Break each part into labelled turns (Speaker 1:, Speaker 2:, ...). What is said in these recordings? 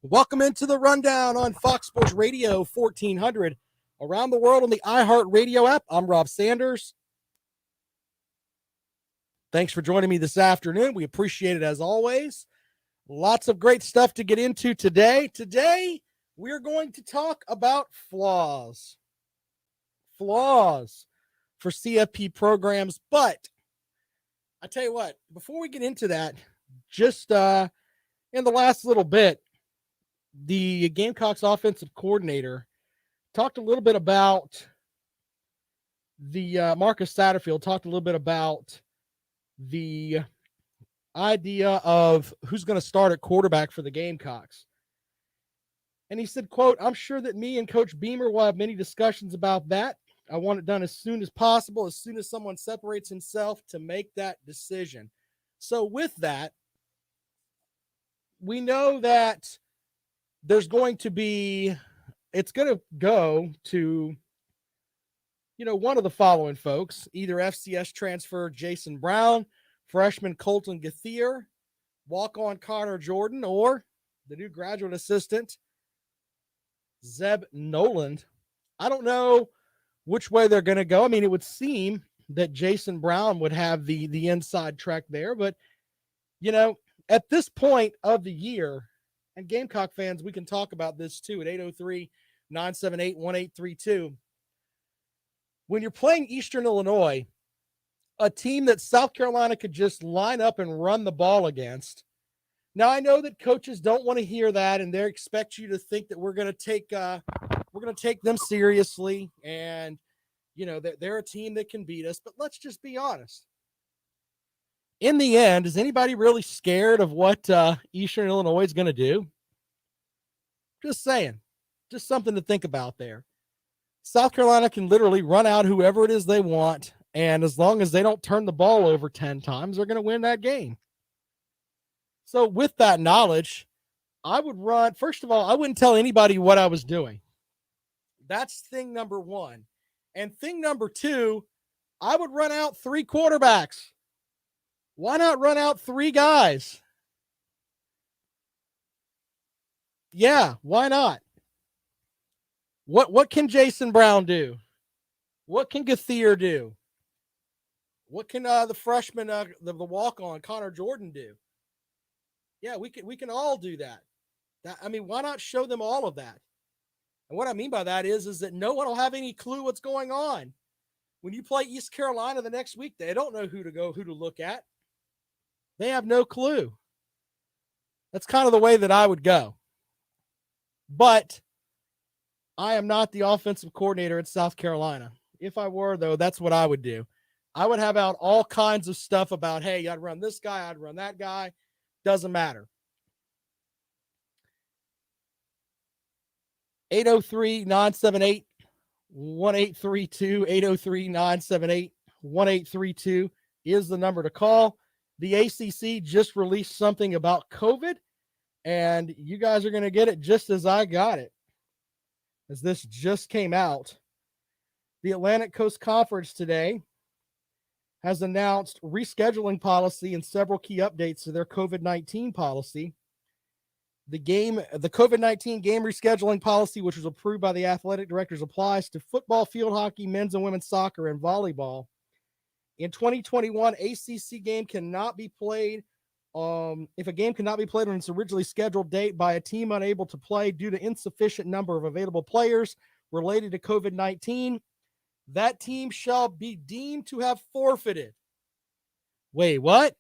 Speaker 1: Welcome into the rundown on Fox Sports Radio 1400 around the world on the iHeartRadio app. I'm Rob Sanders. Thanks for joining me this afternoon. We appreciate it as always. Lots of great stuff to get into today. Today, we're going to talk about flaws. Flaws for CFP programs. But I tell you what, before we get into that, just in the last little bit, the Gamecocks offensive coordinator talked a little bit about the Marcus Satterfield, talked a little bit about the idea of who's going to start at quarterback for the Gamecocks. And he said, quote, "I'm sure that me and Coach Beamer will have many discussions about that. I want it done as soon as possible, as soon as someone separates himself to make that decision." So with that, we know that there's going to be, it's going to go to, one of the following folks, either FCS transfer Jason Brown, freshman Colton Gauthier, walk-on Connor Jordan, or the new graduate assistant, Zeb Noland. I don't know which way they're going to go. I mean, it would seem that Jason Brown would have the inside track there, but, at this point of the year, and Gamecock fans, we can talk about this too at 803-978-1832. When you're playing Eastern Illinois, a team that South Carolina could just line up and run the ball against. Now, I know that coaches don't want to hear that, and they expect you to think that we're going to take them seriously, and they're a team that can beat us. But let's just be honest. In the end, is anybody really scared of what Eastern Illinois is going to do? Just saying. Just something to think about there. South Carolina can literally run out whoever it is they want, and as long as they don't turn the ball over 10 times, they're going to win that game. So with that knowledge, I would run, first of all, I wouldn't tell anybody what I was doing. That's thing number one. And thing number two, I would run out 3 quarterbacks. Why not run out 3 guys? Yeah, why not? What can Jason Brown do? What can Gauthier do? What can the freshman, the walk-on Connor Jordan do? Yeah, we can all do that. Why not show them all of that? And what I mean by that is that no one will have any clue what's going on. When you play East Carolina the next week, they don't know who to look at. They have no clue. That's kind of the way that I would go. But I am not the offensive coordinator at South Carolina. If I were, though, that's what I would do. I would have out all kinds of stuff about, hey, I'd run this guy, I'd run that guy. Doesn't matter. 803-978-1832, 803-978-1832 is the number to call. The ACC just released something about COVID, and you guys are going to get it just as I got it, as this just came out. The Atlantic Coast Conference today has announced rescheduling policy and several key updates to their COVID-19 policy. The COVID-19 game rescheduling policy, which was approved by the athletic directors, applies to football, field hockey, men's and women's soccer, and volleyball. In 2021, ACC game cannot be played. If a game cannot be played on its originally scheduled date by a team unable to play due to insufficient number of available players related to COVID-19, that team shall be deemed to have forfeited. Wait, what?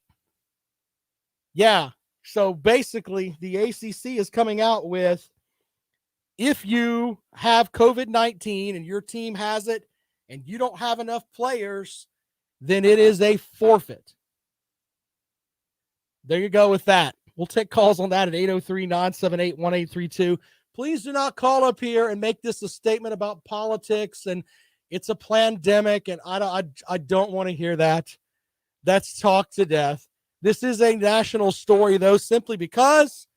Speaker 1: Yeah. So basically, the ACC is coming out with, if you have COVID-19 and your team has it and you don't have enough players, then it is a forfeit. There you go with that. We'll take calls on that at 803-978-1832. Please do not call up here and make this a statement about politics and it's a pandemic, and I don't want to hear that. That's talk to death. This is a national story, though, simply because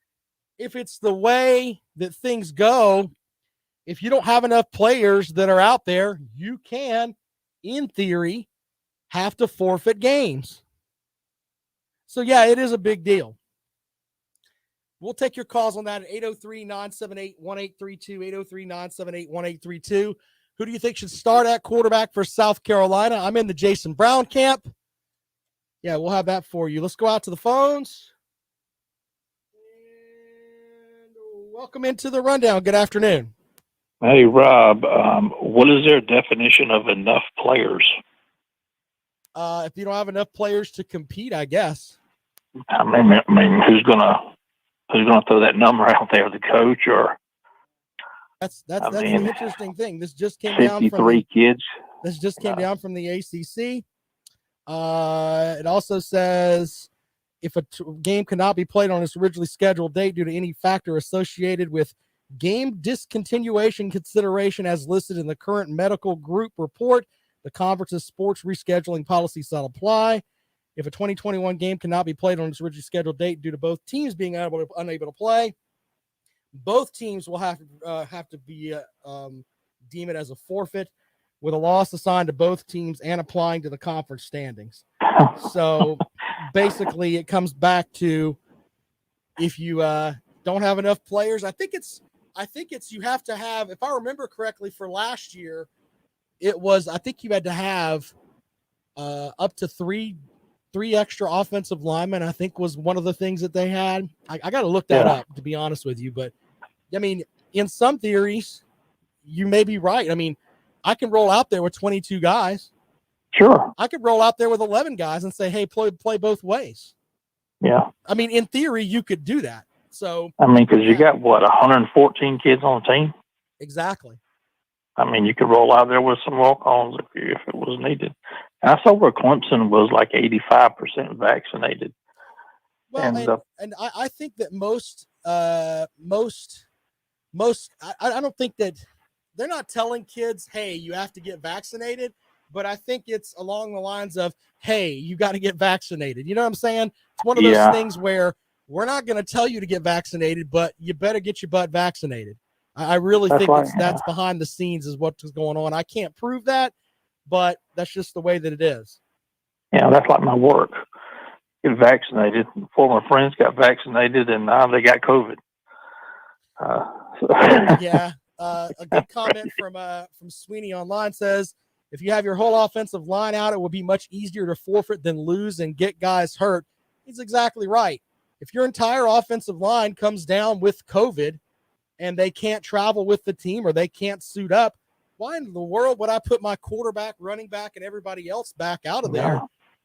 Speaker 1: if it's the way that things go, if you don't have enough players that are out there, you can, in theory, have to forfeit games. So, yeah, it is a big deal. We'll take your calls on that at 803-978-1832, 803-978-1832. Who do you think should start at quarterback for South Carolina? I'm in the Jason Brown camp. Yeah, we'll have that for you. Let's go out to the phones. And welcome into the rundown. Good afternoon.
Speaker 2: Hey, Rob, what is their definition of enough players?
Speaker 1: If you don't have enough players to compete, I guess.
Speaker 2: I mean, who's gonna throw that number out there? The coach or?
Speaker 1: That's the interesting thing. This just came
Speaker 2: 53
Speaker 1: down from
Speaker 2: kids.
Speaker 1: This just came down from the ACC. It also says if a game cannot be played on its originally scheduled date due to any factor associated with game discontinuation consideration as listed in the current medical group report, the conference's sports rescheduling policy shall apply. If a 2021 game cannot be played on its originally scheduled date due to both teams being unable to play, both teams will have to be deem it as a forfeit, with a loss assigned to both teams and applying to the conference standings. So basically, it comes back to if you don't have enough players. I think it's you have to have. If I remember correctly, for last year, it was I think you had to have up to three extra offensive linemen. I think was one of the things that they had. I got to look that up, to be honest with you. But I mean, in some theories, you may be right. I mean, I can roll out there with 22 guys.
Speaker 2: Sure.
Speaker 1: I could roll out there with 11 guys and say, hey, play both ways.
Speaker 2: Yeah.
Speaker 1: I mean, in theory, you could do that. So
Speaker 2: I mean, because you got 114 kids on the team.
Speaker 1: Exactly.
Speaker 2: I mean, you could roll out there with some walk-ons if it was needed. And I saw where Clemson was like 85% vaccinated.
Speaker 1: Well, and I think that most I don't think that they're not telling kids, hey, you have to get vaccinated, but I think it's along the lines of, hey, you got to get vaccinated. You know what I'm saying? It's one of those things where we're not going to tell you to get vaccinated, but you better get your butt vaccinated. I really think that's behind the scenes is what's going on. I can't prove that, but that's just the way that it is.
Speaker 2: Yeah, that's like my work. Get vaccinated. Four of my friends got vaccinated, and now they got COVID.
Speaker 1: A good comment from Sweeney Online says, if you have your whole offensive line out, it will be much easier to forfeit than lose and get guys hurt. He's exactly right. If your entire offensive line comes down with COVID and they can't travel with the team or they can't suit up, why in the world would I put my quarterback, running back, and everybody else back out of there?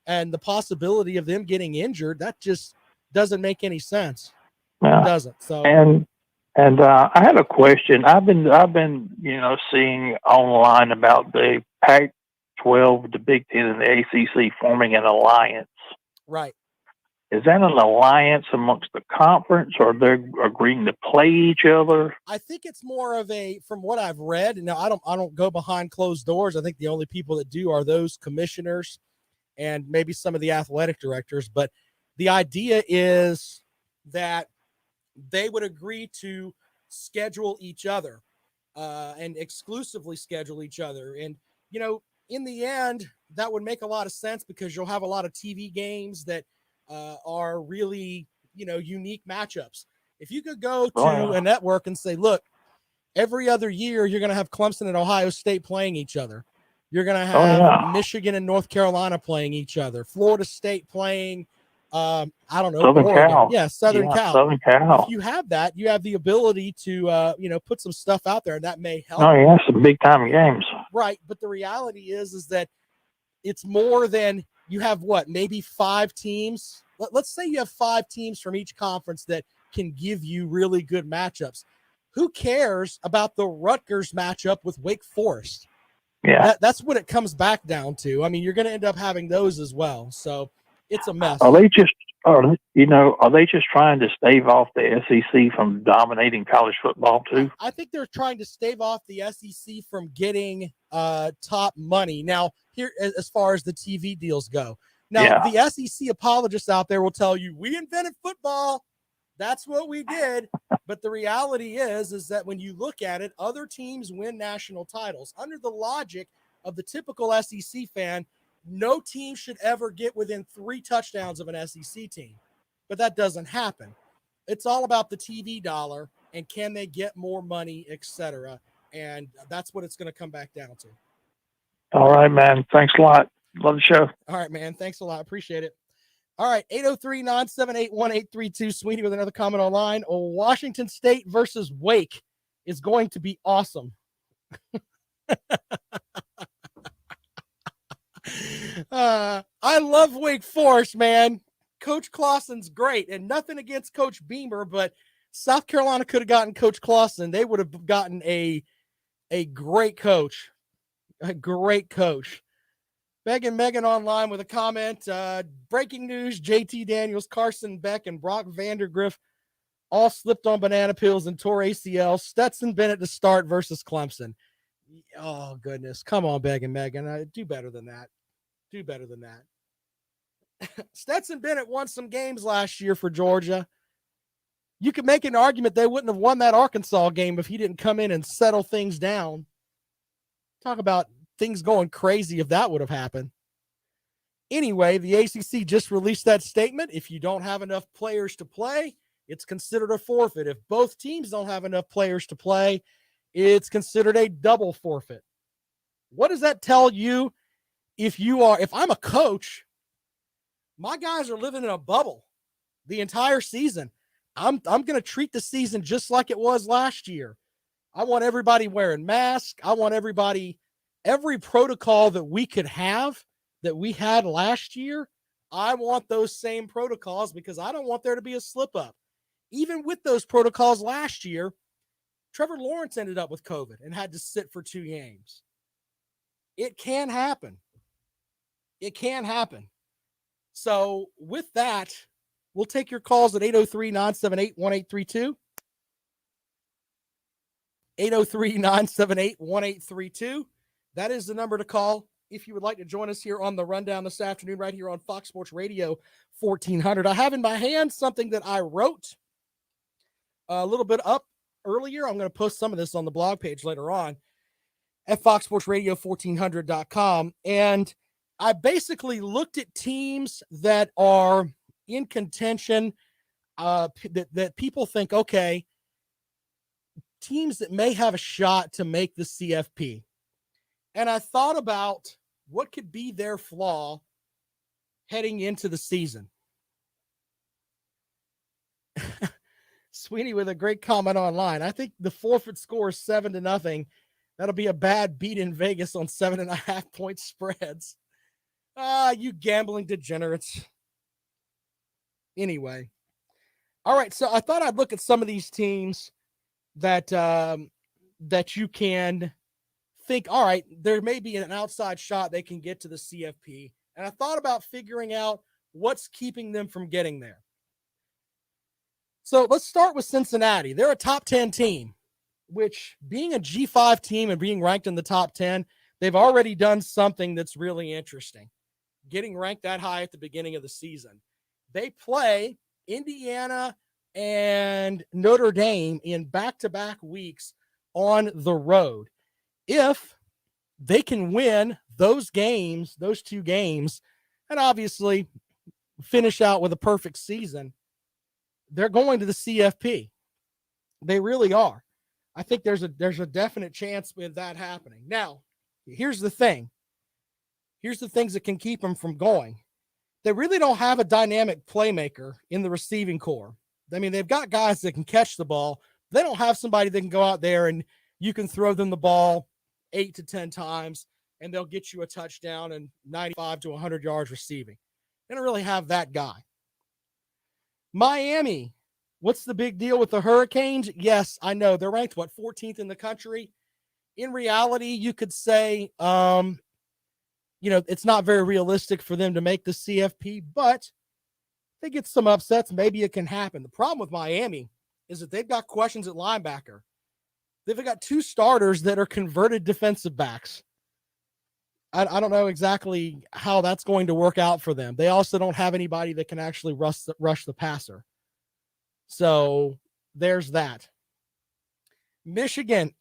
Speaker 1: And the possibility of them getting injured, that just doesn't make any sense. It doesn't. So
Speaker 2: And I had a question. I've been seeing online about the Pac-12, the Big Ten, and the ACC forming an alliance.
Speaker 1: Right.
Speaker 2: Is that an alliance amongst the conference, or they're agreeing to play each other?
Speaker 1: I think it's more of from what I've read. Now, I don't go behind closed doors. I think the only people that do are those commissioners and maybe some of the athletic directors. But the idea is that they would agree to schedule each other and exclusively schedule each other. And, in the end, that would make a lot of sense because you'll have a lot of TV games that are really, unique matchups. If you could go to a network and say, look, every other year you're going to have Clemson and Ohio State playing each other. You're going to have Michigan and North Carolina playing each other. Florida State playing I don't know.
Speaker 2: Southern Cal.
Speaker 1: Yeah, Southern Cal.
Speaker 2: Southern Cal.
Speaker 1: If you have that, you have the ability to, put some stuff out there, and that may help.
Speaker 2: Oh, yeah, some big-time games.
Speaker 1: Right, but the reality is that it's more than you have maybe 5 teams. Let's say you have 5 teams from each conference that can give you really good matchups. Who cares about the Rutgers matchup with Wake Forest?
Speaker 2: Yeah.
Speaker 1: That's what it comes back down to. I mean, you're going to end up having those as well, so it's a mess.
Speaker 2: Are they just trying to stave off the SEC from dominating college football too?
Speaker 1: I think they're trying to stave off the SEC from getting top money. Now, here, as far as the TV deals go. Now, the SEC apologists out there will tell you, we invented football. That's what we did. But the reality is that when you look at it, other teams win national titles. Under the logic of the typical SEC fan, no team should ever get within 3 touchdowns of an SEC team, but that doesn't happen. it's all about the TV dollar and can they get more money, etc. And that's what it's going to come back down to.
Speaker 2: All right, man. Thanks a lot. Love the show.
Speaker 1: All right, man. Thanks a lot. Appreciate it. All right, 803-978-1832. Sweeney with another comment online. Washington State versus Wake is going to be awesome. I love Wake Forest, man. Coach Clawson's great, and nothing against Coach Beamer, but South Carolina could have gotten Coach Clawson. They would have gotten a great coach. A great coach. Megan online with a comment. Breaking news, JT Daniels, Carson Beck, and Brock Vandergriff all slipped on banana peels and tore ACL. Stetson Bennett to start versus Clemson. Oh, goodness. Come on, Megan. Do better than that. Do better than that. Stetson Bennett won some games last year for Georgia. You could make an argument they wouldn't have won that Arkansas game if he didn't come in and settle things down. Talk about things going crazy if that would have happened. Anyway, the ACC just released that statement. If you don't have enough players to play, it's considered a forfeit. If both teams don't have enough players to play, it's considered a double forfeit. What does that tell you? If I'm a coach, my guys are living in a bubble the entire season. I'm going to treat the season just like it was last year. I want everybody wearing masks. I want every protocol that we could have that we had last year. I want those same protocols because I don't want there to be a slip up. Even with those protocols last year, Trevor Lawrence ended up with COVID and had to sit for 2 games. It can happen. It can happen. So with that, we'll take your calls at 803-978-1832. 803-978-1832. That is the number to call if you would like to join us here on the Rundown this afternoon, right here on Fox Sports Radio 1400. I have in my hand something that I wrote a little bit up earlier. I'm going to post some of this on the blog page later on at foxsportsradio1400.com. And I basically looked at teams that are in contention, that people think, okay, teams that may have a shot to make the CFP. And I thought about what could be their flaw heading into the season. Sweeney with a great comment online. I think the forfeit score is 7-0. That'll be a bad beat in Vegas on 7.5 point spreads. You gambling degenerates. Anyway. All right. So I thought I'd look at some of these teams that you can think, all right, there may be an outside shot they can get to the CFP. And I thought about figuring out what's keeping them from getting there. So let's start with Cincinnati. They're a top 10 team, which being a G5 team and being ranked in the top 10, they've already done something that's really interesting, getting ranked that high at the beginning of the season. They play Indiana and Notre Dame in back-to-back weeks on the road. If they can win those games, those 2 games, and obviously finish out with a perfect season, they're going to the CFP. They really are. I think there's a definite chance with that happening. Now, here's the thing. Here's the things that can keep them from going. They really don't have a dynamic playmaker in the receiving core. I mean, they've got guys that can catch the ball. They don't have somebody that can go out there and you can throw them the ball 8 to 10 times and they'll get you a touchdown and 95 to 100 yards receiving. They don't really have that guy. Miami, what's the big deal with the Hurricanes? Yes, I know. They're ranked, 14th in the country? In reality, you could say, it's not very realistic for them to make the CFP, but they get some upsets. Maybe it can happen. The problem with Miami is that they've got questions at linebacker. They've got 2 starters that are converted defensive backs. I don't know exactly how that's going to work out for them. They also don't have anybody that can actually rush the passer. So there's that. Michigan,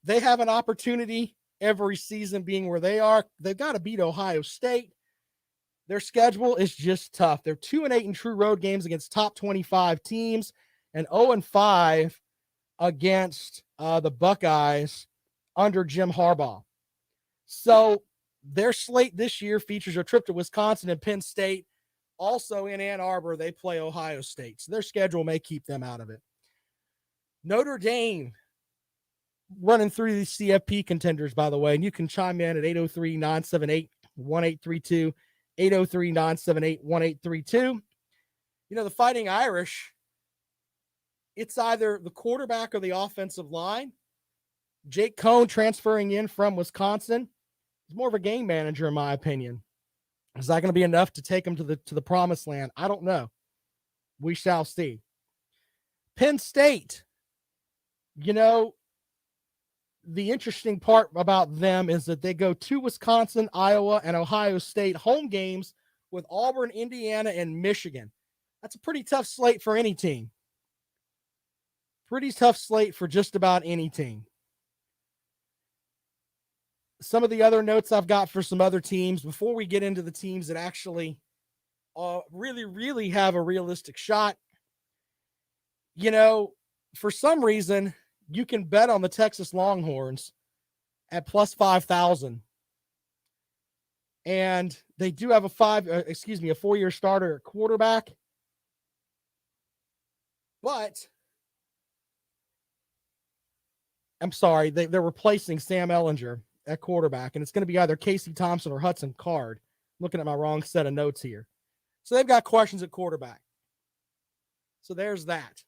Speaker 1: they have an opportunity every season being where they are. They've got to beat Ohio State. Their schedule is just tough. They're 2-8 in true road games against top 25 teams and 0-5 against the Buckeyes under Jim Harbaugh. So their slate this year features a trip to Wisconsin and Penn State. Also in Ann Arbor, they play Ohio State. So their schedule may keep them out of it. Notre Dame, running through these CFP contenders, by the way, and you can chime in at 803-978-1832, 803-978-1832. The Fighting Irish, it's either the quarterback or the offensive line. Jake Cohn transferring in from Wisconsin is more of a game manager, in my opinion. Is that going to be enough to take him to the promised land? I don't know. We shall see. Penn State, the interesting part about them is that they go to Wisconsin, Iowa, and Ohio State home games with Auburn, Indiana, and Michigan. That's a pretty tough slate for any team. Pretty tough slate for just about any team. Some of the other notes I've got for some other teams before we get into the teams that actually really, really have a realistic shot. For some reason, you can bet on the Texas Longhorns at plus 5,000. And they do have a 4-year starter at quarterback. But I'm sorry, they're replacing Sam Ehlinger at quarterback, and it's going to be either Casey Thompson or Hudson Card. Looking at my wrong set of notes here. So they've got questions at quarterback. So there's that.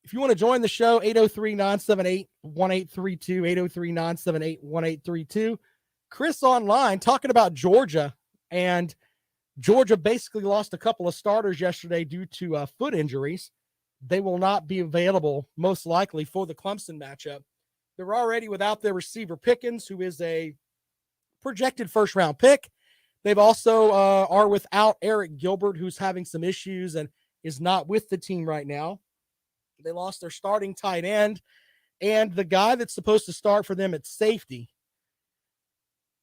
Speaker 1: If you want to join the show, 803-978-1832, 803-978-1832. Chris online talking about Georgia, and Georgia basically lost a couple of starters yesterday due to foot injuries. They will not be available, most likely, for the Clemson matchup. They're already without their receiver Pickens, who is a projected first-round pick. They've also are without Eric Gilbert, who's having some issues and is not with the team right now. They lost their starting tight end and the guy that's supposed to start for them at safety.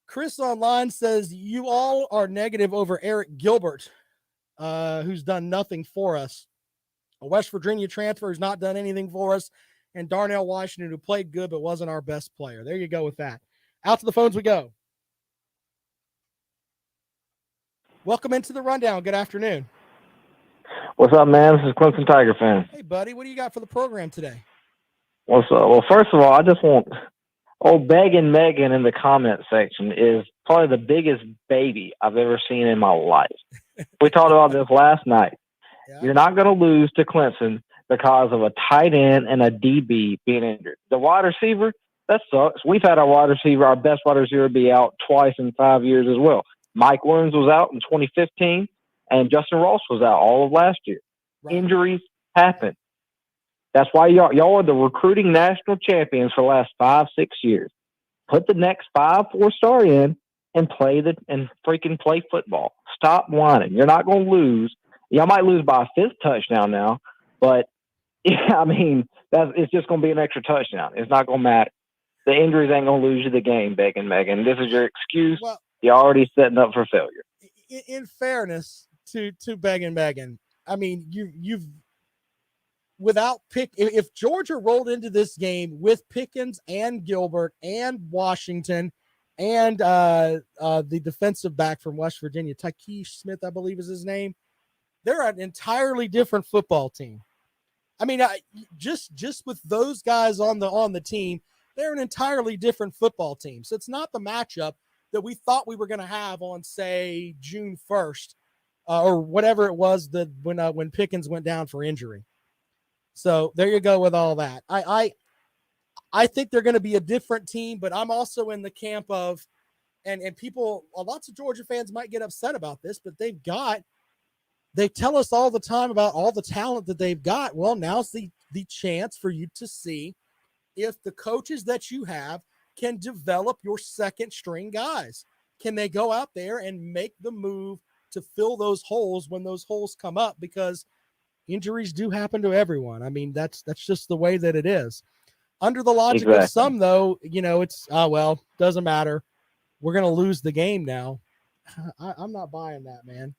Speaker 1: Chris online says, you all are negative over Eric Gilbert, who's done nothing for us. A West Virginia transfer has not done anything for us. And Darnell Washington, who played good but wasn't our best player. There you go with that. Out to the phones we go. Welcome into the rundown. Good afternoon.
Speaker 3: What's up, man? This is Clemson Tiger fan.
Speaker 1: Hey, buddy. What do you got for the program today?
Speaker 3: What's up? Well, first of all, I just want Begging Megan in the comment section is probably the biggest baby I've ever seen in my life. We talked about this last night. Yeah. You're not going to lose to Clemson because of a tight end and a DB being injured. The wide receiver, that sucks. We've had our best wide receiver be out twice in 5 years as well. Mike Williams was out in 2015, and Justin Ross was out all of last year. Right. Injuries happen. That's why y'all are the recruiting national champions for the last 5-6 years. Put the next 5-4-star in and play football. Stop whining. You're not going to lose. Y'all might lose by a 5th touchdown now, but yeah, I mean, it's just going to be an extra touchdown. It's not going to matter. The injuries ain't going to lose you the game, Begging Megan. This is your excuse. Well, you're already setting up for failure.
Speaker 1: In fairness to Begging Megan, I mean, you've without pick. If Georgia rolled into this game with Pickens and Gilbert and Washington and the defensive back from West Virginia, Tykees Smith, I believe is his name, they're an entirely different football team. I mean, just with those guys on the team, they're an entirely different football team. So it's not the matchup that we thought we were going to have on, say, June 1st or whatever it was when Pickens went down for injury. So there you go with all that. I think they're going to be a different team, but I'm also in the camp of, and people, lots of Georgia fans might get upset about this, but they tell us all the time about all the talent that they've got. Well, now's the chance for you to see if the coaches that you have can develop your second string guys. Can they go out there and make the move to fill those holes when those holes come up? Because injuries do happen to everyone. I mean, that's just the way that it is. Under the logic of some, though, it's, doesn't matter. We're going to lose the game now. I'm not buying that, man.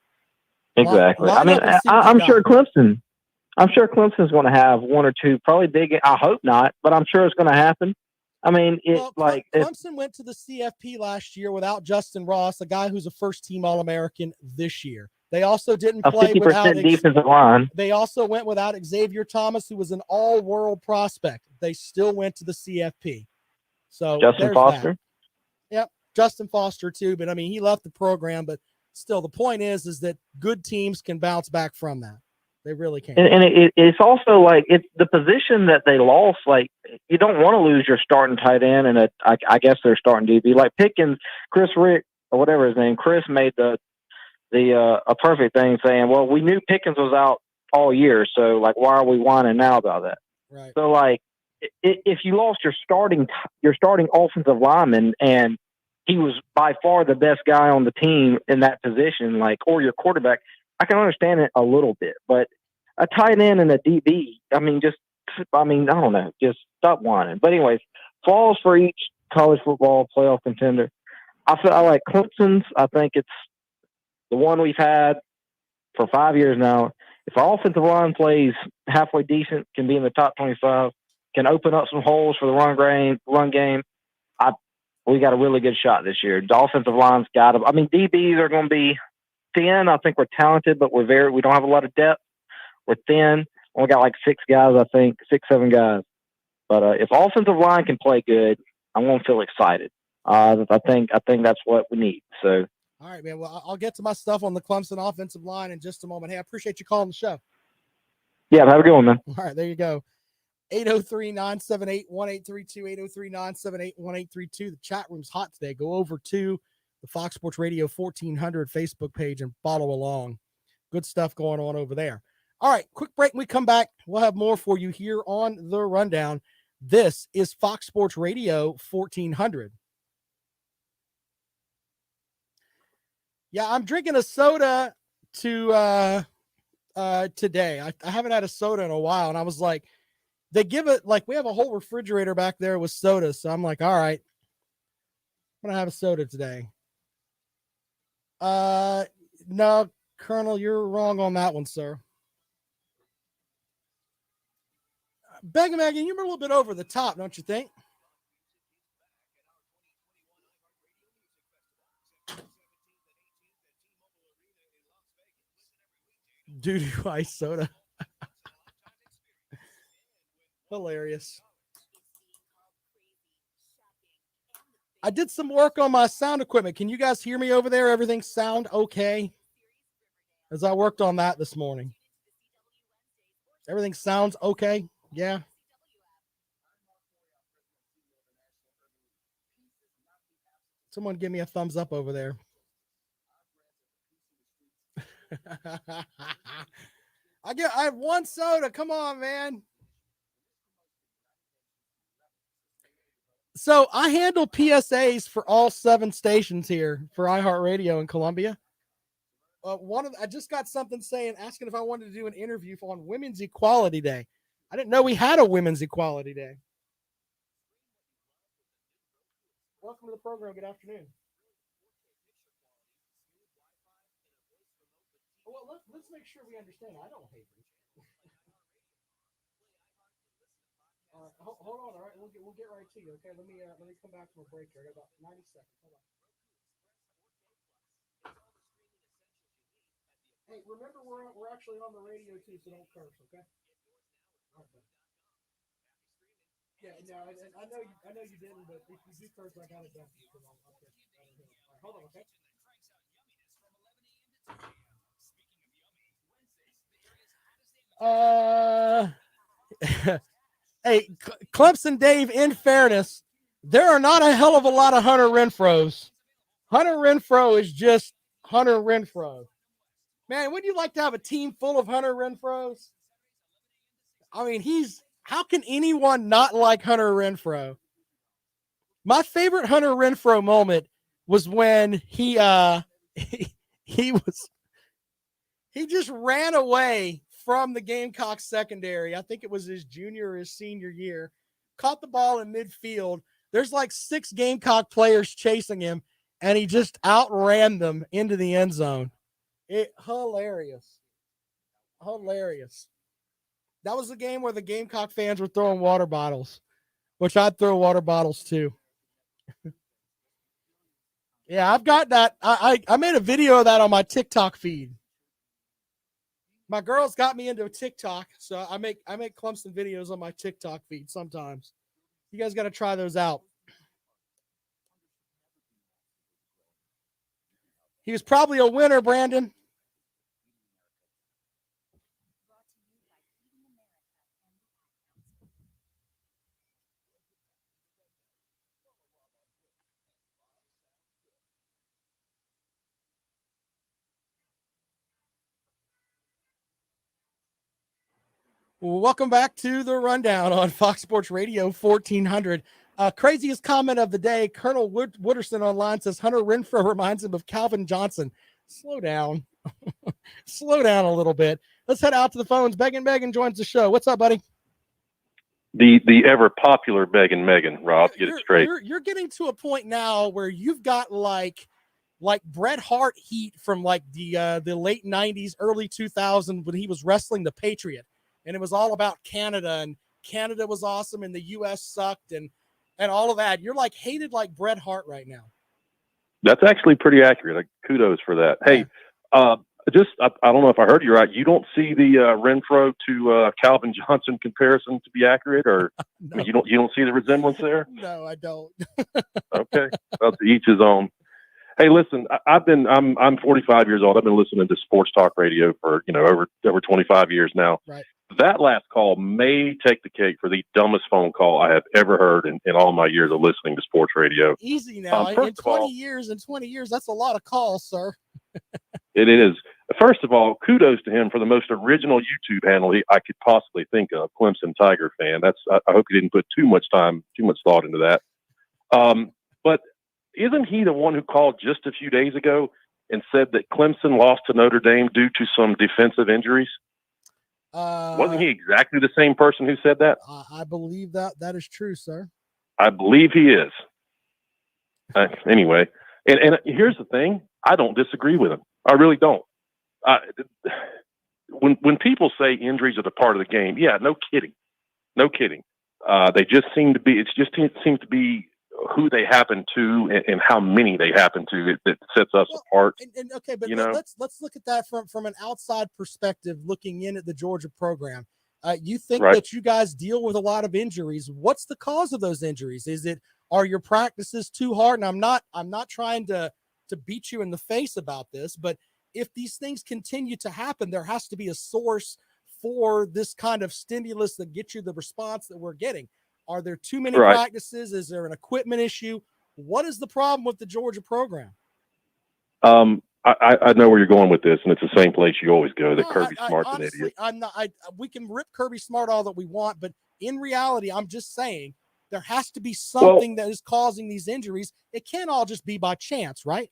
Speaker 3: Exactly.
Speaker 1: Line up and see what
Speaker 3: I'm
Speaker 1: you
Speaker 3: sure
Speaker 1: got.
Speaker 3: Clemson's going to have one or two, probably big. I hope not, but I'm sure it's going to happen. I mean,
Speaker 1: Clemson went to the CFP last year without Justin Ross, a guy who's a first-team All-American this year. They also didn't
Speaker 3: a
Speaker 1: play
Speaker 3: 50%
Speaker 1: without
Speaker 3: defensive line.
Speaker 1: They also went without Xavier Thomas, who was an all-world prospect. They still went to the CFP. So
Speaker 3: Justin Foster.
Speaker 1: That. Yep, Justin Foster too. But I mean, he left the program. But still, the point is that good teams can bounce back from that. They really can.
Speaker 3: And it's also like it's the position that they lost. Like you don't want to lose your starting tight end and I guess they're starting DB like Pickens, Chris Rick or whatever his name. Chris made a perfect thing saying, well, we knew Pickens was out all year, so like why are we whining now about that?
Speaker 1: Right.
Speaker 3: So like if you lost your starting offensive lineman and he was by far the best guy on the team in that position, like or your quarterback, I can understand it a little bit, but a tight end and a DB, I don't know, just stop whining. But anyways, flaws for each college football playoff contender. I like Clemson's. I think it's the one we've had for 5 years now. If our offensive line plays halfway decent, can be in the top 25, can open up some holes for the run game, we got a really good shot this year. The offensive line's got them. I mean, DBs are going to be thin. I think we're talented, but we don't have a lot of depth. We're thin. We got like 6, 7 guys. But if offensive line can play good, I'm going to feel excited. I think that's what we need. So.
Speaker 1: All right, man. Well, I'll get to my stuff on the Clemson offensive line in just a moment. Hey, I appreciate you calling the show.
Speaker 3: Yeah, have a good one, man.
Speaker 1: All right, there you go. 803-978-1832, 803-978-1832. The chat room's hot today. Go over to the Fox Sports Radio 1400 Facebook page and follow along. Good stuff going on over there. All right, quick break. When we come back, we'll have more for you here on The Rundown. This is Fox Sports Radio 1400. Yeah, I'm drinking a soda today. I haven't had a soda in a while, and I was like, they give it like we have a whole refrigerator back there with soda. So I'm like, all right, I'm gonna have a soda today. No, Colonel, you're wrong on that one, sir. Beg Megan, you're a little bit over the top, don't you think? Doo-doo ice soda. Hilarious. I did some work on my sound equipment. Can you guys hear me over there? Everything sound okay? As I worked on that this morning. Everything sounds okay? Yeah. Someone give me a thumbs up over there. I have one soda. Come on, man. So I handle PSAs for all 7 stations here for iHeartRadio in Columbia. I just got something asking if I wanted to do an interview on Women's Equality Day. I didn't know we had a Women's Equality Day. Welcome to the program. Good afternoon. Well, let's make sure we understand. I don't hate you. Hold on. All right, we'll get right to you. Okay, let me come back from a break here. I got about 90 seconds. Hold on. Hey, remember we're actually on the radio too, so don't curse, okay? Okay. Yeah, no, I know you didn't, but if you do curse, I got it done. Okay. All right, hold on, okay? Hey, Clemson Dave, in fairness, there are not a hell of a lot of Hunter Renfrows. Hunter Renfrow is just Hunter Renfrow. Man, wouldn't you like to have a team full of Hunter Renfrows? I mean, how can anyone not like Hunter Renfrow? My favorite Hunter Renfrow moment was when he just ran away from the Gamecocks secondary. I think it was his junior or his senior year. Caught the ball in midfield. There's like 6 Gamecock players chasing him, and he just outran them into the end zone. Hilarious. Hilarious. That was the game where the Gamecock fans were throwing water bottles, which I'd throw water bottles too. Yeah, I've got that. I made a video of that on my TikTok feed. My girls got me into TikTok, so I make Clemson videos on my TikTok feed sometimes. You guys got to try those out. He was probably a winner, Brandon. Welcome back to the rundown on Fox Sports Radio 1400. Craziest comment of the day. Colonel Wooderson online says Hunter Renfrow reminds him of Calvin Johnson. Slow down. Slow down a little bit. Let's head out to the phones. Megan joins the show. What's up, buddy?
Speaker 4: The ever popular Megan, Rob. Get it straight.
Speaker 1: You're getting to a point now where you've got like Bret Hart heat from like the late 90s, early 2000s when he was wrestling the Patriot. And it was all about Canada, and Canada was awesome, and the U.S. sucked, and all of that. You're like hated like Bret Hart right now.
Speaker 4: That's actually pretty accurate. Kudos for that. Hey, I don't know if I heard you right. You don't see the Renfrow to Calvin Johnson comparison to be accurate, or
Speaker 1: No.
Speaker 4: I mean, you don't see the resemblance there?
Speaker 1: No, I don't.
Speaker 4: Okay, well, to each his own. Hey, listen, I'm 45 years old. I've been listening to sports talk radio for over 25 years now.
Speaker 1: Right.
Speaker 4: That last call may take the cake for the dumbest phone call I have ever heard in all my years of listening to sports radio.
Speaker 1: Easy now. In 20 years, that's a lot of calls, sir.
Speaker 4: It is. First of all, kudos to him for the most original YouTube handle I could possibly think of. Clemson Tiger fan. I hope he didn't put too much thought into that. But isn't he the one who called just a few days ago and said that Clemson lost to Notre Dame due to some defensive injuries? Wasn't he exactly the same person who said that?
Speaker 1: I believe that is true, sir.
Speaker 4: I believe he is. Anyway, and here's the thing. I don't disagree with him. I really don't. When people say injuries are the part of the game, yeah, no kidding. They just seem to be. It seems to be who they happen to and how many they happen to that sets us apart.
Speaker 1: Okay, but let's look at that from an outside perspective, looking in at the Georgia program. You think that you guys deal with a lot of injuries. What's the cause of those injuries? Are your practices too hard? And I'm not trying to beat you in the face about this, but if these things continue to happen, there has to be a source for this kind of stimulus that gets you the response that we're getting. Are there too many practices? Is there an equipment issue? What is the problem with the Georgia program?
Speaker 4: I know where you're going with this, and it's the same place you always go, that Kirby Smart's an idiot.
Speaker 1: We can rip Kirby Smart all that we want, but in reality, I'm just saying there has to be something that is causing these injuries. It can't all just be by chance, right?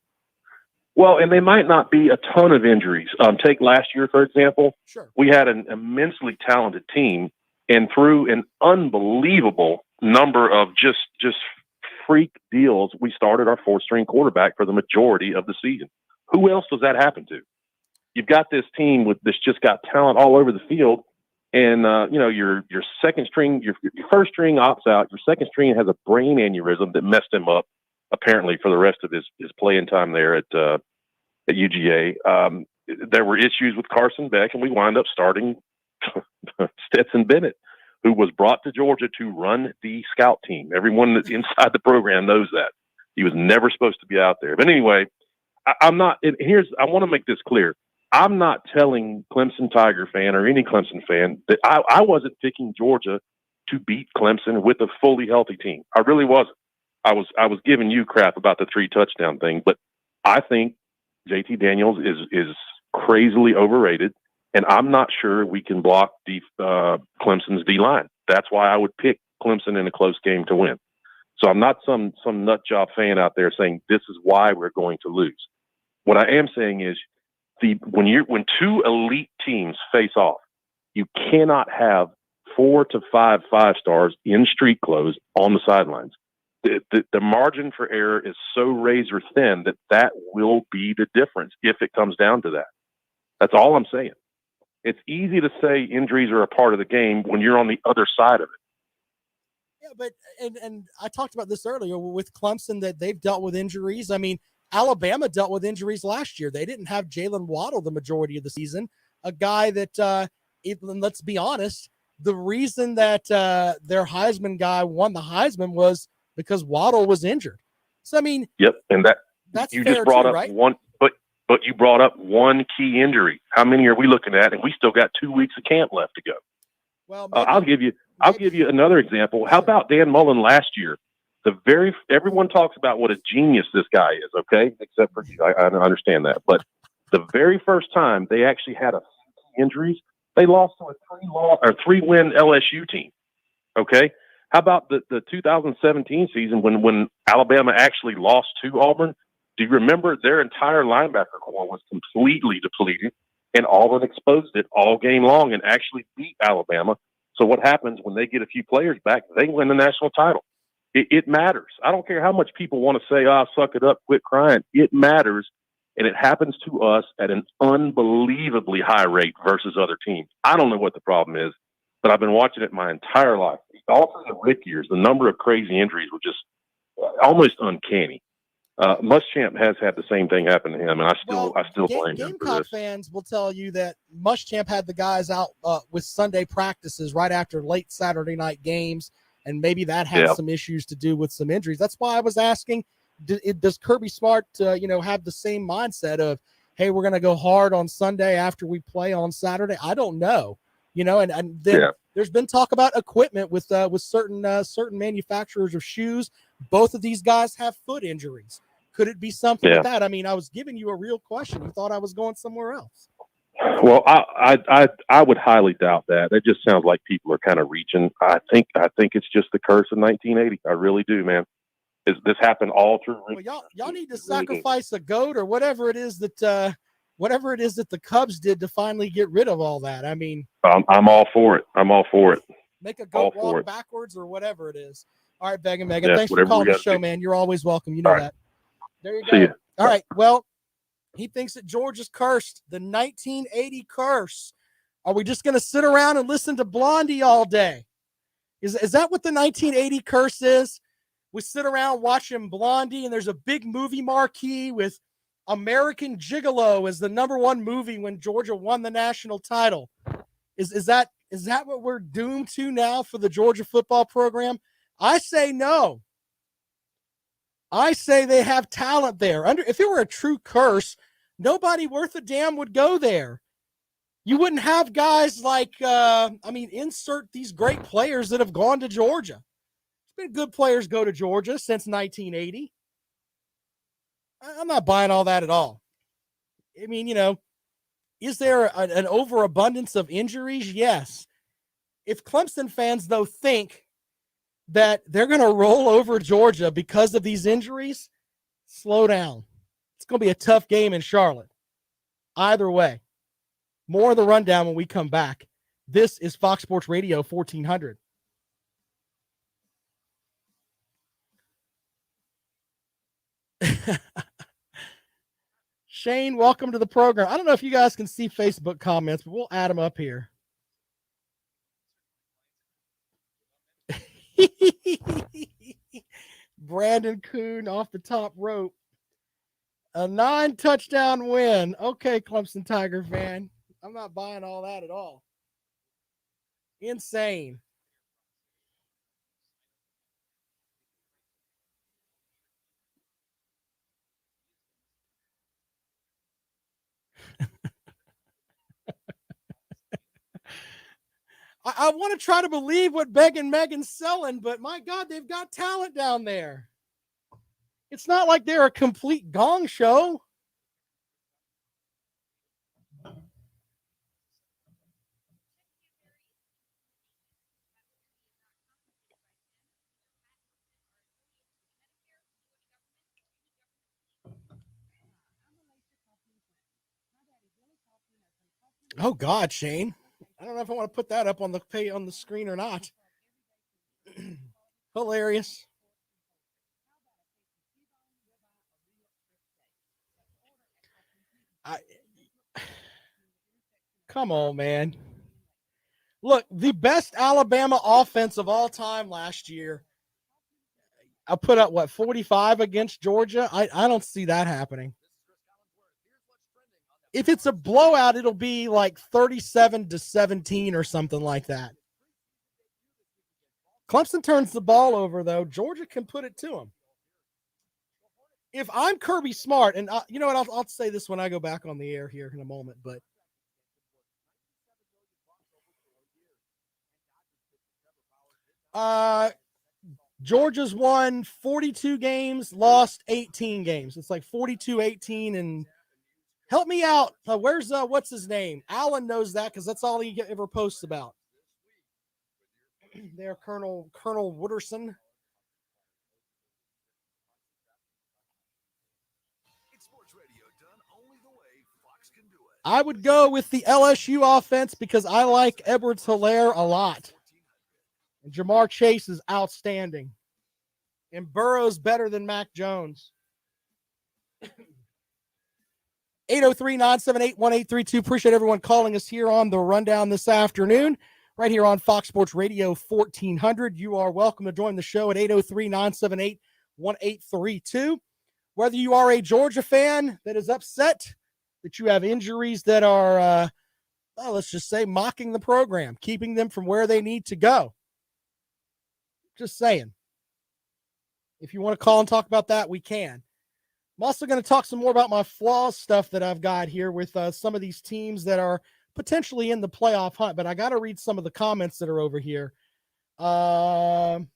Speaker 4: Well, and they might not be a ton of injuries. Take last year, for example.
Speaker 1: Sure.
Speaker 4: We had an immensely talented team, and through an unbelievable number of just freak deals, we started our fourth-string quarterback for the majority of the season. Who else does that happen to? You've got this team that's just got talent all over the field, and your second string, your first string opts out. Your second string has a brain aneurysm that messed him up, apparently, for the rest of his playing time there at UGA. There were issues with Carson Beck, and we wind up starting Stetson Bennett, who was brought to Georgia to run the scout team. Everyone that's inside the program knows that. He was never supposed to be out there. But anyway, I want to make this clear. I'm not telling Clemson Tiger fan or any Clemson fan that I wasn't picking Georgia to beat Clemson with a fully healthy team. I really wasn't. I was giving you crap about the 3 touchdown thing, but I think JT Daniels is crazily overrated, and I'm not sure we can block Clemson's D line. That's why I would pick Clemson in a close game to win. So I'm not some nut job fan out there saying this is why we're going to lose. What I am saying is when 2 elite teams face off, you cannot have 4 to 5 5-stars in street clothes on the sidelines. The margin for error is so razor thin that will be the difference if it comes down to that. That's all I'm saying. It's easy to say injuries are a part of the game when you're on the other side of it.
Speaker 1: Yeah, but and I talked about this earlier with Clemson, that they've dealt with injuries. I mean, Alabama dealt with injuries last year. They didn't have Jalen Waddle the majority of the season, a guy that, let's be honest, the reason that their Heisman guy won the Heisman was because Waddle was injured. So, I mean,
Speaker 4: yep, and
Speaker 1: that's
Speaker 4: you
Speaker 1: fair
Speaker 4: just brought
Speaker 1: too,
Speaker 4: up
Speaker 1: right?
Speaker 4: one, but you brought up one key injury. How many are we looking at? And we still got 2 weeks of camp left to go.
Speaker 1: Well,
Speaker 4: I'll give you another example. How about Dan Mullen last year? Everyone talks about what a genius this guy is, okay? Except for you. I understand that. But the very first time they actually had a few injuries, they lost to a 3-win LSU team. Okay? How about the 2017 season when Alabama actually lost to Auburn? Do you remember their entire linebacker core was completely depleted, and Auburn exposed it all game long and actually beat Alabama? So what happens when they get a few players back? They win the national title. It matters. I don't care how much people want to say, suck it up, quit crying. It matters, and it happens to us at an unbelievably high rate versus other teams. I don't know what the problem is, but I've been watching it my entire life. All through the Rick years, the number of crazy injuries were just almost uncanny. Muschamp has had the same thing happen to him, and I still blame him for
Speaker 1: Gamecock
Speaker 4: this.
Speaker 1: fans will tell you that Muschamp had the guys out with Sunday practices right after late Saturday night games, and maybe that had some issues to do with some injuries. That's why I was asking, does Kirby Smart, have the same mindset of, hey, we're going to go hard on Sunday after we play on Saturday? I don't know, and then there's been talk about equipment with certain manufacturers of shoes. Both of these guys have foot injuries. Could it be something with that? I mean, I was giving you a real question. You thought I was going somewhere else.
Speaker 4: Well, I would highly doubt that. It just sounds like people are kind of reaching. I think it's just the curse of 1980. I really do, man. This happened all through.
Speaker 1: Well, y'all need to sacrifice a goat or whatever it is that the Cubs did to finally get rid of all that. I mean,
Speaker 4: I'm all for it.
Speaker 1: Make a goat walk backwards or whatever it is. All right, Megan, thanks for calling the show, man. You're always welcome. You know that. There you go.
Speaker 4: See you.
Speaker 1: All right. Well, he thinks that Georgia's cursed. The 1980 curse. Are we just going to sit around and listen to Blondie all day? Is that what the 1980 curse is? We sit around watching Blondie, and there's a big movie marquee with American Gigolo as the #1 movie when Georgia won the national title. Is that what we're doomed to now for the Georgia football program? I say no. I say they have talent there. If it were a true curse, nobody worth a damn would go there. You wouldn't have guys like, insert these great players that have gone to Georgia. There's been good players go to Georgia since 1980. I'm not buying all that at all. I mean, is there an overabundance of injuries? Yes. If Clemson fans, though, think that they're going to roll over Georgia because of these injuries, slow down. It's going to be a tough game in Charlotte. Either way. More of the rundown when we come back. This is Fox Sports Radio 1400. Shane, welcome to the program. I don't know if you guys can see Facebook comments, but we'll add them up here. Brandon Kuhn off the top rope. A 9-touchdown win. Okay, Clemson Tiger fan. I'm not buying all that at all. Insane. I want to try to believe what Megan's selling, but my God, they've got talent down there. It's not like they're a complete gong show. Oh God, Shane. I don't know if I want to put that up on the screen or not. Hilarious. Come on, man. Look, the best Alabama offense of all time last year. I put up 45 against Georgia. I don't see that happening. If it's a blowout, it'll be like 37-17 or something like that. Clemson turns the ball over, though. Georgia can put it to them. If I'm Kirby Smart, and you know what, I'll say this when I go back on the air here in a moment, but Georgia's won 42 games, lost 18 games. It's like 42-18, and help me out. Where's what's his name? Allen knows that because that's all he ever posts about. There, Colonel Wooderson. I would go with the LSU offense because I like Edwards-Helaire a lot. And Jamar Chase is outstanding. And Burrow's better than Mac Jones. 803-978-1832. Appreciate everyone calling us here on the Rundown this afternoon, right here on Fox Sports Radio 1400. You are welcome to join the show at 803-978-1832. Whether you are a Georgia fan that is upset that you have injuries that are, let's just say, mocking the program, keeping them from where they need to go. Just saying. If you want to call and talk about that, we can. I'm also going to talk some more about my flaws stuff that I've got here with some of these teams that are potentially in the playoff hunt, but I got to read some of the comments that are over here. Let's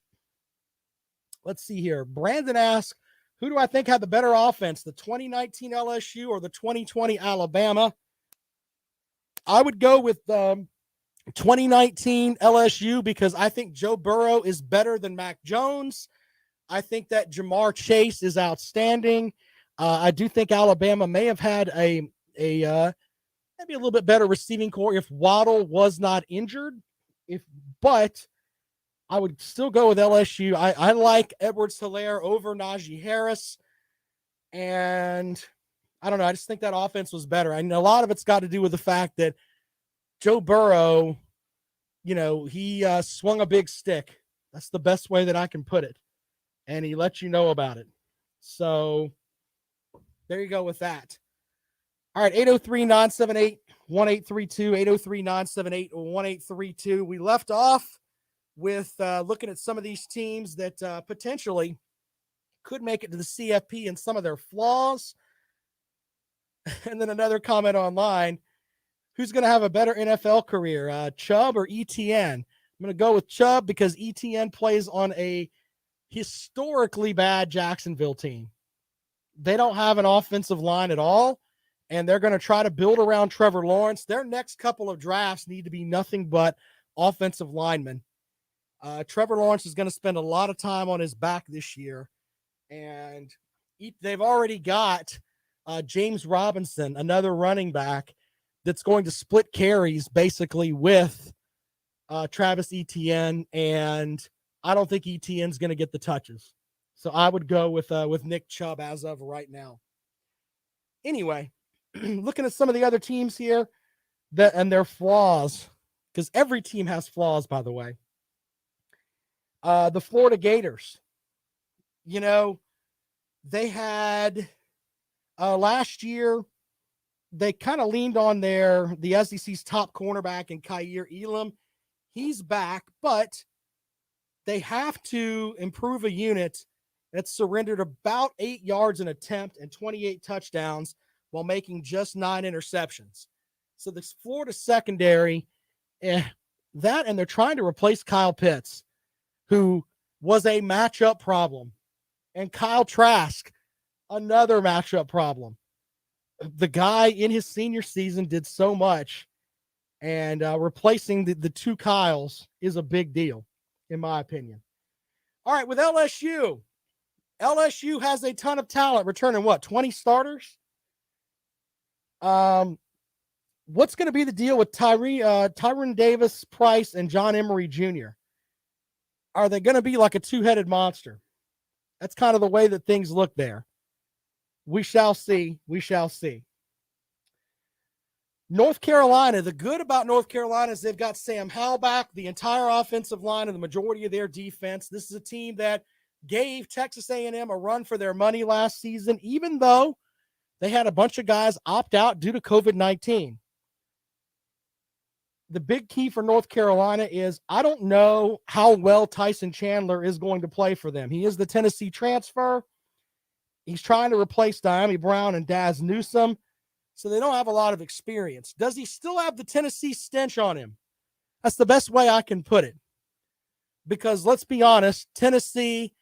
Speaker 1: see here. Brandon asks, who do I think had the better offense, the 2019 LSU or the 2020 Alabama? I would go with 2019 LSU because I think Joe Burrow is better than Mac Jones. I think that Jamar Chase is outstanding. I do think Alabama may have had a maybe a little bit better receiving core if Waddle was not injured. But I would still go with LSU. I like Edwards-Helaire over Najee Harris. And I don't know. I just think that offense was better. I know a lot of it's got to do with the fact that Joe Burrow, he swung a big stick. That's the best way that I can put it. And he let you know about it. So there you go with that. All right, 803-978-1832, 803-978-1832. We left off with looking at some of these teams that potentially could make it to the CFP and some of their flaws. And then another comment online, who's going to have a better NFL career, Chubb or ETN? I'm going to go with Chubb because ETN plays on a historically bad Jacksonville team. They don't have an offensive line at all, and they're going to try to build around Trevor Lawrence. Their next couple of drafts need to be nothing but offensive linemen. Trevor Lawrence is going to spend a lot of time on his back this year, and they've already got James Robinson, another running back, that's going to split carries basically with Travis Etienne, and I don't think Etienne's going to get the touches. So I would go with Nick Chubb as of right now. Anyway, looking at some of the other teams here and their flaws, because every team has flaws, by the way. The Florida Gators, they had last year, they kind of leaned on the SEC's top cornerback in Kaiir Elam. He's back, but they have to improve a unit that surrendered about 8 yards an attempt and 28 touchdowns while making just 9 interceptions. So this Florida secondary, that, and they're trying to replace Kyle Pitts, who was a matchup problem, and Kyle Trask, another matchup problem. The guy in his senior season did so much, and replacing the two Kyles is a big deal, in my opinion. All right, with LSU has a ton of talent, returning 20 starters? What's going to be the deal with Tyron Davis Price and John Emery Jr.? Are they going to be like a two-headed monster? That's kind of the way that things look there. We shall see. We shall see. North Carolina, the good about North Carolina is they've got Sam Howell back, the entire offensive line, and the majority of their defense. This is a team that gave Texas A&M a run for their money last season, even though they had a bunch of guys opt out due to COVID-19. The big key for North Carolina is I don't know how well Tyson Chandler is going to play for them. He is the Tennessee transfer. He's trying to replace Diami Brown and Daz Newsome, so they don't have a lot of experience. Does he still have the Tennessee stench on him? That's the best way I can put it. Because let's be honest, Tennessee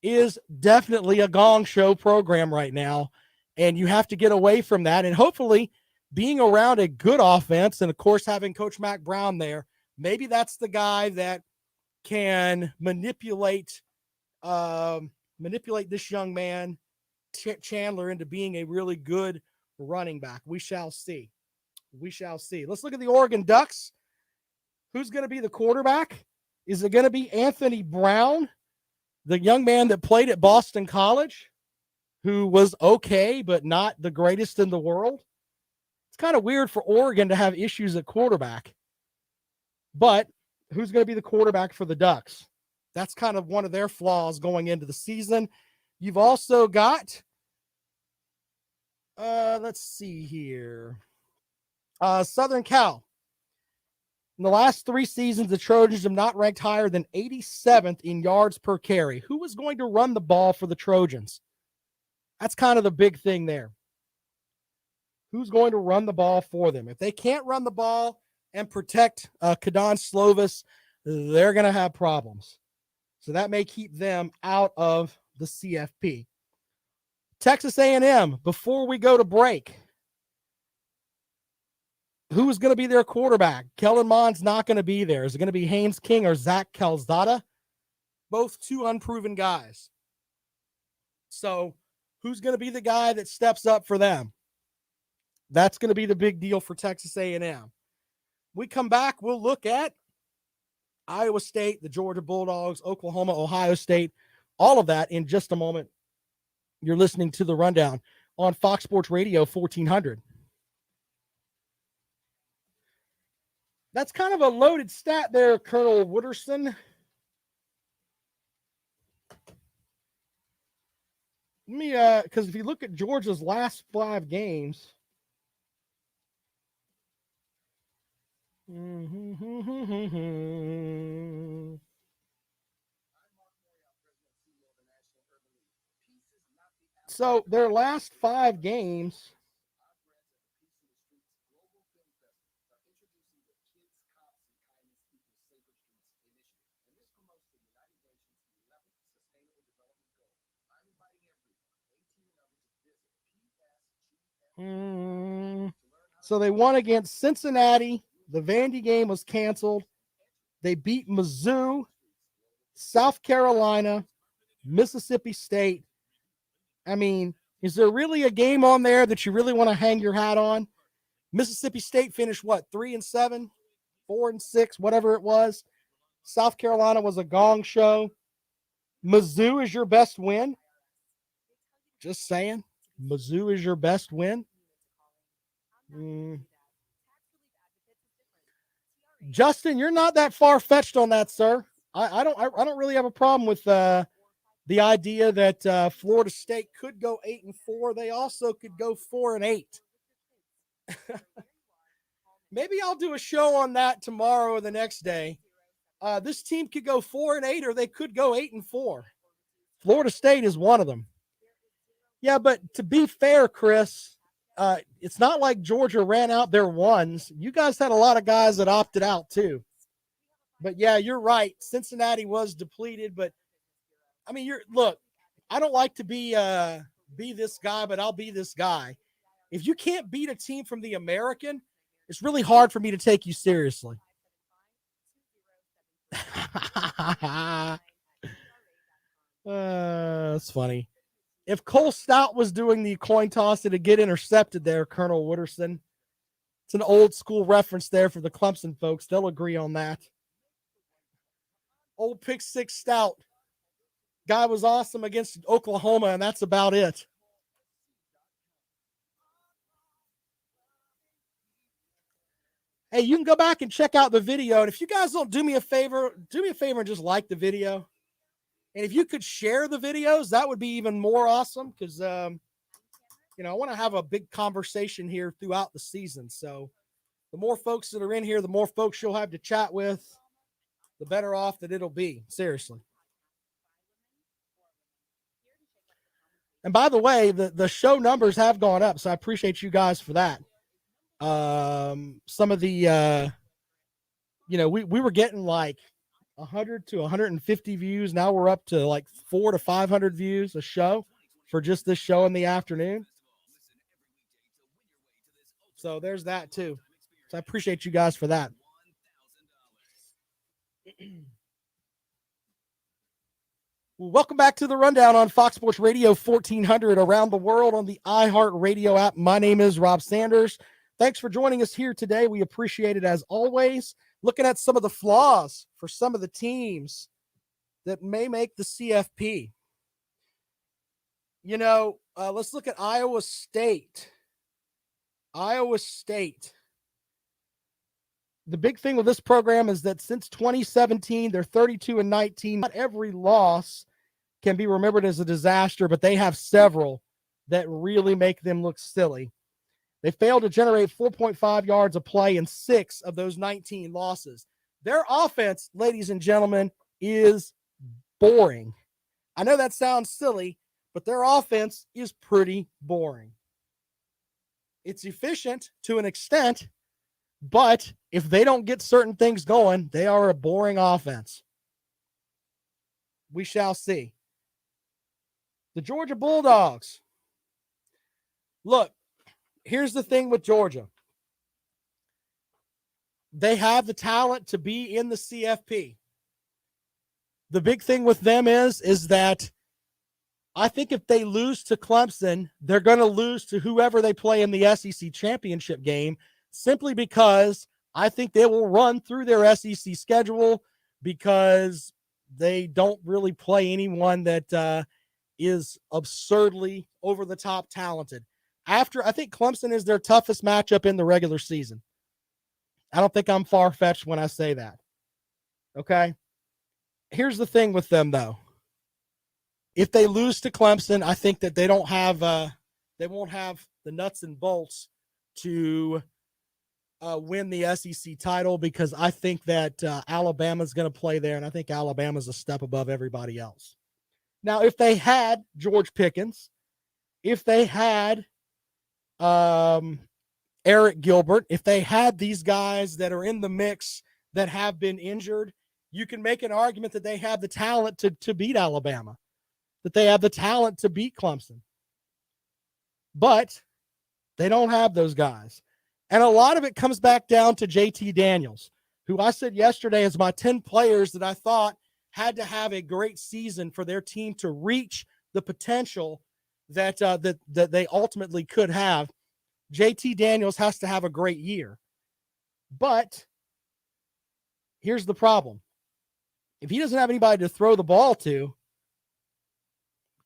Speaker 1: is definitely a gong show program right now, and you have to get away from that. And hopefully, being around a good offense, and of course having Coach Mack Brown there, maybe that's the guy that can manipulate this young man, Chandler, into being a really good running back. We shall see. We shall see. Let's look at the Oregon Ducks. Who's going to be the quarterback? Is it going to be Anthony Brown, the young man that played at Boston College, who was okay, but not the greatest in the world? It's kind of weird for Oregon to have issues at quarterback. But who's going to be the quarterback for the Ducks? That's kind of one of their flaws going into the season. You've also got, let's see here, Southern Cal. In the last 3 seasons, the Trojans have not ranked higher than 87th in yards per carry. Who is going to run the ball for the Trojans? That's kind of the big thing there. Who's going to run the ball for them? If they can't run the ball and protect Kadon Slovis, they're going to have problems. So that may keep them out of the CFP. Texas A&M, before we go to break, who is going to be their quarterback? Kellen Mond's not going to be there. Is it going to be Haynes King or Zach Calzada? Both 2 unproven guys. So who's going to be the guy that steps up for them? That's going to be the big deal for Texas A&M. We come back, we'll look at Iowa State, the Georgia Bulldogs, Oklahoma, Ohio State, all of that in just a moment. You're listening to The Rundown on Fox Sports Radio 1400. That's kind of a loaded stat there, Colonel Wooderson. Let me, because if you look at Georgia's last 5 games, so their last 5 games, so they won against Cincinnati. The Vandy game was canceled. They beat Mizzou, South Carolina, Mississippi State. I mean, is there really a game on there that you really want to hang your hat on? Mississippi State finished, 3-7, 4-6, whatever it was. South Carolina was a gong show. Mizzou is your best win. Just saying. Mizzou is your best win. Justin, you're not that far-fetched on that, sir. I don't really have a problem with the idea that Florida State could go 8-4. They also could go 4-8. Maybe I'll do a show on that tomorrow or the next day. This team could go 4-8, or they could go 8-4. Florida State is one of them. Yeah, but to be fair, Chris, it's not like Georgia ran out their ones. You guys had a lot of guys that opted out too. But yeah, you're right. Cincinnati was depleted, but I mean, look, I don't like to be this guy, but I'll be this guy. If you can't beat a team from the American, it's really hard for me to take you seriously. That's funny. If Cole Stout was doing the coin toss, it'd get intercepted there, Colonel Wooderson. It's an old school reference there for the Clemson folks. They'll agree on that. Old pick 6 Stout. Guy was awesome against Oklahoma, and that's about it. Hey, you can go back and check out the video. And if you guys don't do me a favor and just like the video. And if you could share the videos, that would be even more awesome because, I want to have a big conversation here throughout the season. So the more folks that are in here, the more folks you'll have to chat with, the better off that it'll be. Seriously. And by the way, the show numbers have gone up. So I appreciate you guys for that. Some of the, we were getting like 100 to 150 views. Now we're up to like 400 to 500 views a show for just this show in the afternoon. So there's that too. So I appreciate you guys for that. Welcome back to the Rundown on Fox Sports Radio 1400 around the world on the iHeartRadio app. My name is Rob Sanders. Thanks for joining us here today. We appreciate it as always. Looking at some of the flaws for some of the teams that may make the CFP. Let's look at Iowa State. Iowa State. The big thing with this program is that since 2017, they're 32-19. Not every loss can be remembered as a disaster, but they have several that really make them look silly. They failed to generate 4.5 yards of play in 6 of those 19 losses. Their offense, ladies and gentlemen, is boring. I know that sounds silly, but their offense is pretty boring. It's efficient to an extent, but if they don't get certain things going, they are a boring offense. We shall see. The Georgia Bulldogs. Look, here's the thing with Georgia. They have the talent to be in the CFP. The big thing with them is that I think if they lose to Clemson, they're going to lose to whoever they play in the SEC championship game, simply because I think they will run through their SEC schedule because they don't really play anyone that is absurdly over-the-top talented. I think Clemson is their toughest matchup in the regular season. I don't think I'm far-fetched when I say that. Okay? Here's the thing with them, though. If they lose to Clemson, I think that they won't have the nuts and bolts to win the SEC title, because I think that Alabama's going to play there, and I think Alabama's a step above everybody else. Now, if they had George Pickens, if they had Eric Gilbert, if they had these guys that are in the mix that have been injured, you can make an argument that they have the talent to beat Alabama, that they have the talent to beat Clemson. But they don't have those guys. And a lot of it comes back down to JT Daniels, who I said yesterday is my 10 players that I thought had to have a great season for their team to reach the potential that they ultimately could have. JT Daniels has to have a great year. But here's the problem. If he doesn't have anybody to throw the ball to,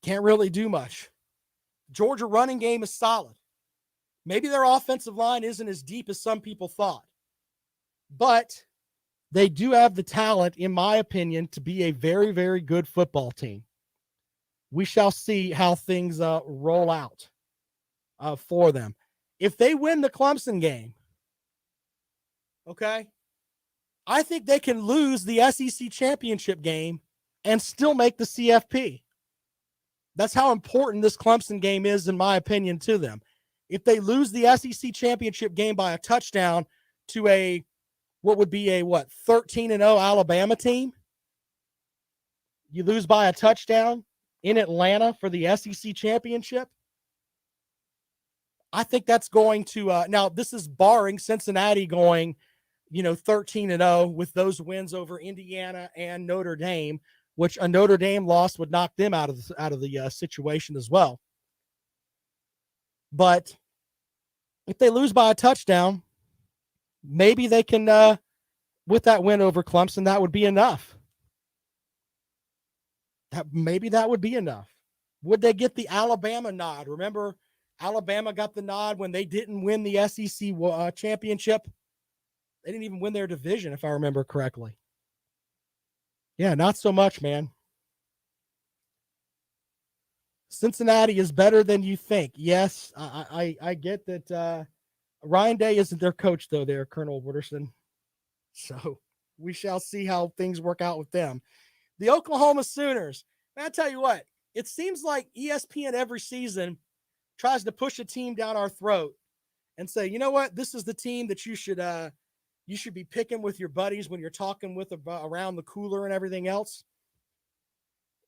Speaker 1: can't really do much. Georgia running game is solid. Maybe their offensive line isn't as deep as some people thought, but they do have the talent, in my opinion, to be a very, very good football team. We shall see how things roll out for them. If they win the Clemson game, okay, I think they can lose the SEC championship game and still make the CFP. That's how important this Clemson game is, in my opinion, to them. If they lose the SEC championship game by a touchdown to what would be a 13-0 Alabama team, you lose by a touchdown in Atlanta for the SEC championship, I think that's going to now this is barring Cincinnati going 13-0 with those wins over Indiana and Notre Dame, which a Notre Dame loss would knock them out of the situation as well. But if they lose by a touchdown, maybe they can, with that win over Clemson, that would be enough. Maybe that would be enough. Would they get the Alabama nod? Remember, Alabama got the nod when they didn't win the SEC championship. They didn't even win their division, if I remember correctly. Yeah, not so much, man. Cincinnati is better than you think. Yes, I get that. Ryan Day isn't their coach, though, there, Colonel Wooderson. So we shall see how things work out with them. The Oklahoma Sooners. Man, I tell you what, it seems like ESPN every season tries to push a team down our throat and say, you know what, this is the team that you should be picking with your buddies when you're talking with around the cooler and everything else.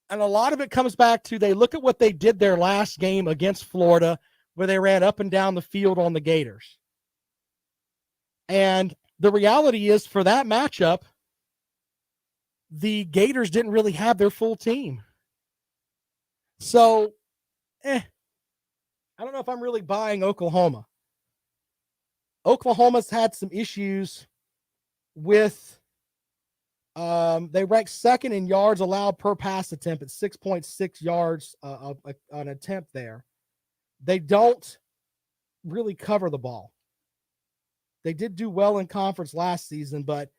Speaker 1: And a lot of it comes back to they look at what they did their last game against Florida, where they ran up and down the field on the Gators. And the reality is, for that matchup, the Gators didn't really have their full team. So, I don't know if I'm really buying Oklahoma. Oklahoma's had some issues with, they ranked second in yards allowed per pass attempt at 6.6 yards an attempt there. They don't really cover the ball. They did do well in conference last season, but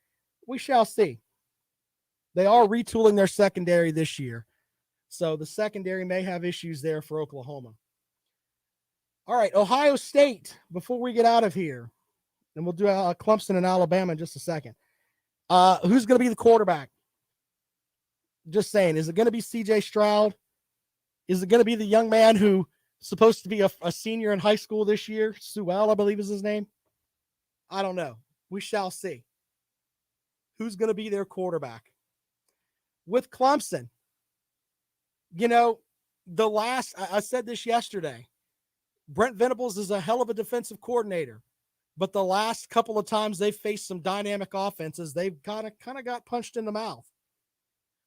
Speaker 1: we shall see. They are retooling their secondary this year. So the secondary may have issues there for Oklahoma. All right, Ohio State, before we get out of here, and we'll do Clemson and Alabama in just a second. Who's going to be the quarterback? Just saying, is it going to be C.J. Stroud? Is it going to be the young man who's supposed to be a senior in high school this year? Sewell, I believe is his name. I don't know. We shall see. Who's going to be their quarterback? With Clemson, you know, I said this yesterday, Brent Venables is a hell of a defensive coordinator, but the last couple of times they've faced some dynamic offenses, they've kind of got punched in the mouth.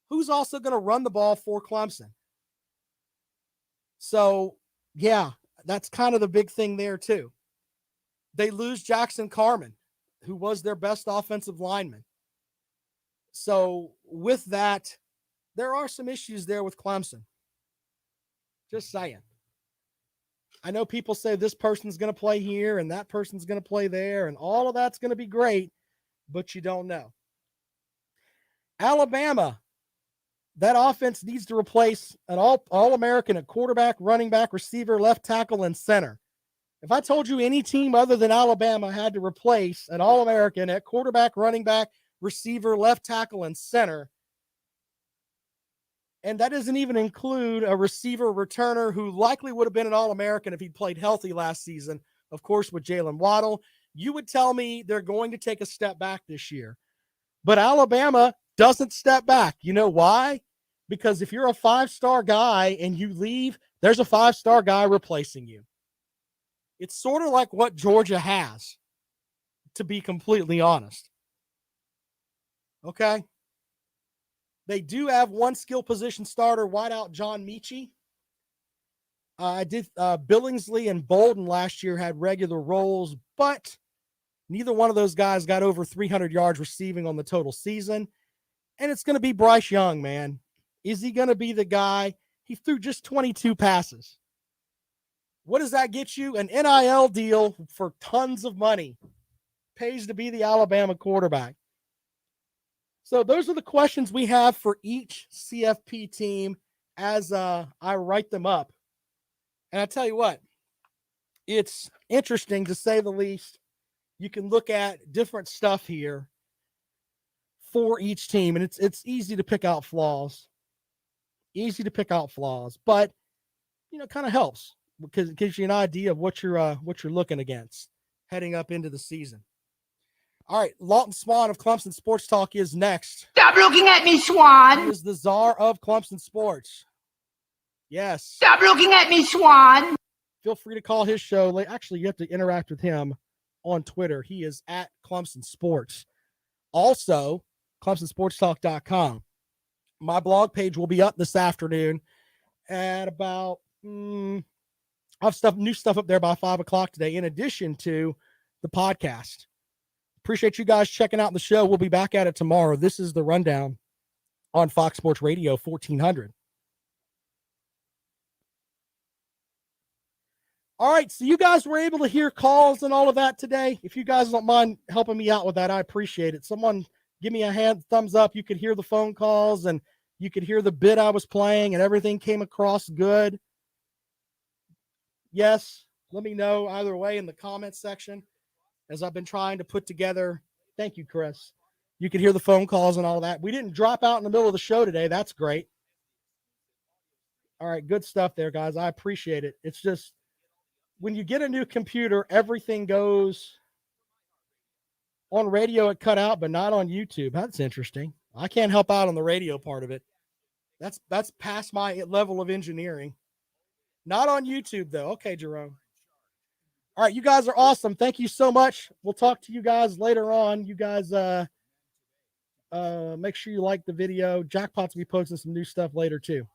Speaker 1: Who's also going to run the ball for Clemson? So, yeah, that's kind of the big thing there too. They lose Jackson Carman, who was their best offensive lineman. So with that, there are some issues there with Clemson. Just saying. I know people say this person's going to play here and that person's going to play there, and all of that's going to be great, but you don't know. Alabama, that offense needs to replace an all-American at quarterback, running back, receiver, left tackle, and center. If I told you any team other than Alabama had to replace an All-American at quarterback, running back, receiver, left tackle, and center, and that doesn't even include a receiver returner who likely would have been an All-American if he'd played healthy last season, of course, with Jalen Waddle, you would tell me they're going to take a step back this year. But Alabama doesn't step back. You know why? Because if you're a five-star guy and you leave, there's a five-star guy replacing you. It's sort of like what Georgia has, to be completely honest. Okay? They do have one skill position starter, wideout John Mechie. Billingsley and Bolden last year had regular roles, but neither one of those guys got over 300 yards receiving on the total season. And it's going to be Bryce Young, man. Is he going to be the guy? He threw just 22 passes. What does that get you? An NIL deal for tons of money. Pays to be the Alabama quarterback. So those are the questions we have for each CFP team as I write them up. And I tell you what, it's interesting to say the least. You can look at different stuff here for each team, and it's easy to pick out flaws. Easy to pick out flaws, but kind of helps because it gives you an idea of what you're looking against heading up into the season. All right, Lawton Swan of Clemson Sports Talk is next.
Speaker 5: Stop looking at me, Swan.
Speaker 1: He is the czar of Clemson Sports. Yes.
Speaker 5: Stop looking at me, Swan.
Speaker 1: Feel free to call his show. Actually, you have to interact with him on Twitter. He is at Clemson Sports. Also, ClemsonSportsTalk.com. My blog page will be up this afternoon at about I'll have new stuff up there by 5 o'clock today, in addition to the podcast. Appreciate you guys checking out the show. We'll be back at it tomorrow. This is the Rundown on Fox Sports Radio 1400. All right, so you guys were able to hear calls and all of that today. If you guys don't mind helping me out with that, I appreciate it. Someone give me a thumbs up. You could hear the phone calls and you could hear the bit I was playing and everything came across good. Yes, let me know either way in the comments section as I've been trying to put together. Thank you, Chris. You could hear the phone calls and all that. We didn't drop out in the middle of the show today. That's great. All right, good stuff there, guys. I appreciate it. It's just when you get a new computer, everything goes on radio. It cut out, but not on YouTube. That's interesting. I can't help out on the radio part of it. That's past my level of engineering. Not on YouTube though. Okay, Jerome. All right, you guys are awesome. Thank you so much. We'll talk to you guys later on. You guys make sure you like the video. Jackpot's will be posting some new stuff later too.